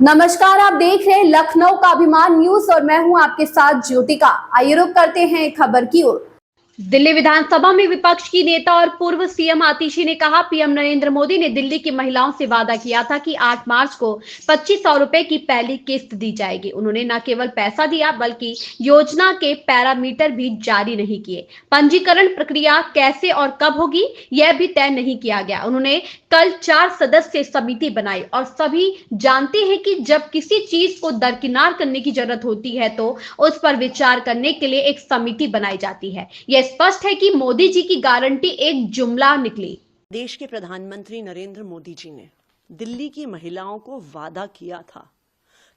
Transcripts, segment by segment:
नमस्कार, आप देख रहे हैं लखनऊ का अभिमान न्यूज और मैं हूं आपके साथ ज्योतिका। आइए रुक करते हैं खबर की ओर। दिल्ली विधानसभा में विपक्ष की नेता और पूर्व सीएम आतिशी ने कहा, पीएम नरेंद्र मोदी ने दिल्ली की महिलाओं से वादा किया था कि 8 मार्च को 2500 रुपए की पहली किस्त दी जाएगी। उन्होंने न केवल पैसा दिया बल्कि योजना के पैरामीटर भी जारी नहीं किए। पंजीकरण प्रक्रिया कैसे और कब होगी यह भी तय नहीं किया गया। उन्होंने कल 4 सदस्यीय समिति बनाई और सभी जानते हैं कि जब किसी चीज को दरकिनार करने की जरूरत होती है तो उस पर विचार करने के लिए एक समिति बनाई जाती है। यह स्पष्ट है कि मोदी जी की गारंटी एक जुमला निकली। देश के प्रधानमंत्री नरेंद्र मोदी जी ने दिल्ली की महिलाओं को वादा किया था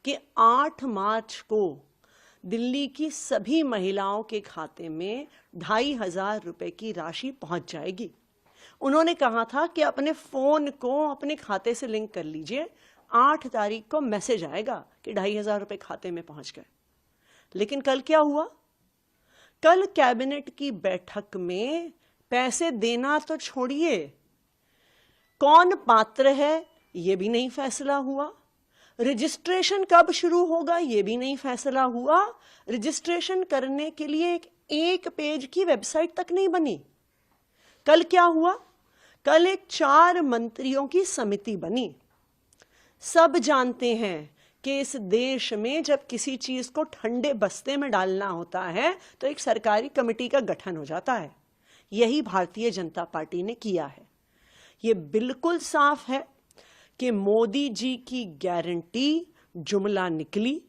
कि 8 मार्च को दिल्ली की सभी महिलाओं के खाते में 2500 रुपए की राशि पहुंच जाएगी। उन्होंने कहा था कि अपने फोन को अपने खाते से लिंक कर लीजिए, 8 तारीख को मैसेज आएगा कि 2500 रुपए खाते में पहुंच गए। लेकिन कल क्या हुआ? कल कैबिनेट की बैठक में पैसे देना तो छोड़िए, कौन पात्र है ये भी नहीं फैसला हुआ। रजिस्ट्रेशन कब शुरू होगा ये भी नहीं फैसला हुआ। रजिस्ट्रेशन करने के लिए एक पेज की वेबसाइट तक नहीं बनी। कल क्या हुआ? कल एक 4 मंत्रियों की समिति बनी। सब जानते हैं कि इस देश में जब किसी चीज को ठंडे बस्ते में डालना होता है तो एक सरकारी कमेटी का गठन हो जाता है। यही भारतीय जनता पार्टी ने किया है। ये बिल्कुल साफ है कि मोदी जी की गारंटी जुमला निकली।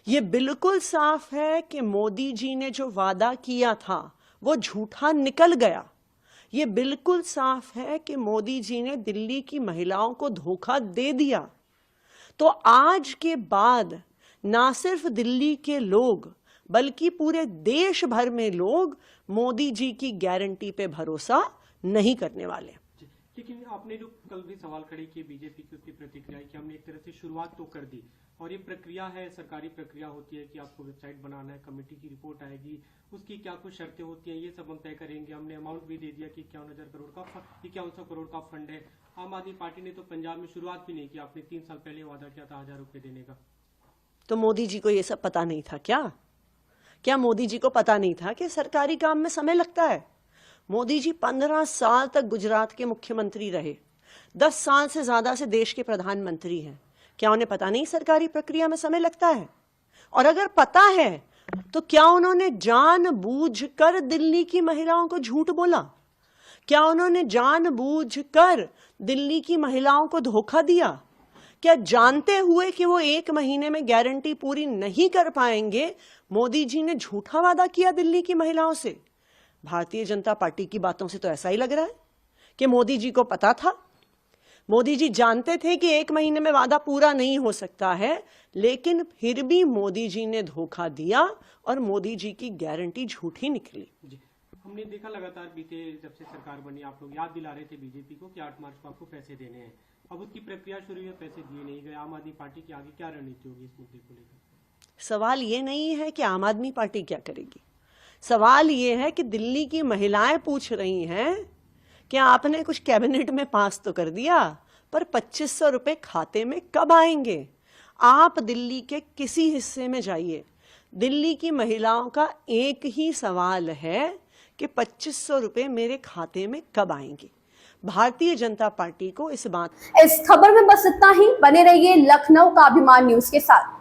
ये बिल्कुल साफ है कि मोदी जी ने जो वादा किया था वो झूठा निकल गया। ये बिल्कुल साफ है कि मोदी जी ने दिल्ली की महिलाओं को धोखा दे दिया। तो आज के बाद ना सिर्फ दिल्ली के लोग बल्कि पूरे देश भर में लोग मोदी जी की गारंटी पे भरोसा नहीं करने वाले। लेकिन आपने जो कल भी सवाल खड़े किए बीजेपी की, उसकी प्रतिक्रिया कि हमने एक तरह से शुरुआत तो कर दी और ये प्रक्रिया है, सरकारी प्रक्रिया होती है कि आपको वेबसाइट बनाना है, कमेटी की रिपोर्ट आएगी, उसकी क्या कुछ शर्तें होती हैं, ये सब हम तय करेंगे। हमने अमाउंट भी दे दिया कि 51,000 करोड़ का 5100 करोड़ का फंड है। आम आदमी पार्टी ने तो पंजाब में शुरुआत भी नहीं की। आपने 3 साल पहले वादा किया था 1000 रुपए देने का। तो मोदी जी को ये सब पता नहीं था क्या मोदी जी को पता नहीं था कि सरकारी काम में समय लगता है? मोदी जी 15 साल तक गुजरात के मुख्यमंत्री रहे, 10 साल से ज्यादा से देश के प्रधानमंत्री हैं। क्या उन्हें पता नहीं सरकारी प्रक्रिया में समय लगता है? और अगर पता है तो क्या उन्होंने जानबूझकर दिल्ली की महिलाओं को झूठ बोला? क्या उन्होंने जानबूझकर दिल्ली की महिलाओं को धोखा दिया? क्या जानते हुए कि वो 1 महीने में गारंटी पूरी नहीं कर पाएंगे मोदी जी ने झूठा वादा किया दिल्ली की महिलाओं से? भारतीय जनता पार्टी की बातों से तो ऐसा ही लग रहा है कि मोदी जी को पता था। मोदी जी जानते थे कि 1 महीने में वादा पूरा नहीं हो सकता है, लेकिन फिर भी मोदी जी ने धोखा दिया और मोदी जी की गारंटी झूठी निकली। जी, हमने देखा लगातार बीते जब से सरकार बनी, आप लोग याद दिला रहे थे बीजेपी को कि 8 मार्च को आपको पैसे देने हैं। अब उसकी प्रक्रिया शुरू हुई, पैसे दिए नहीं गए। आम आदमी पार्टी की आगे क्या रणनीति होगी इस मुद्दे को लेकर? सवाल ये नहीं है कि आम आदमी पार्टी क्या करेगी, सवाल ये है कि दिल्ली की महिलाएं पूछ रही हैं कि आपने कुछ कैबिनेट में पास तो कर दिया, पर 2500 रुपए खाते में कब आएंगे? आप दिल्ली के किसी हिस्से में जाइए, दिल्ली की महिलाओं का एक ही सवाल है कि 2500 रुपए मेरे खाते में कब आएंगे। भारतीय जनता पार्टी को इस खबर में बस इतना ही। बने रहिए लखनऊ का अभिमान न्यूज के साथ।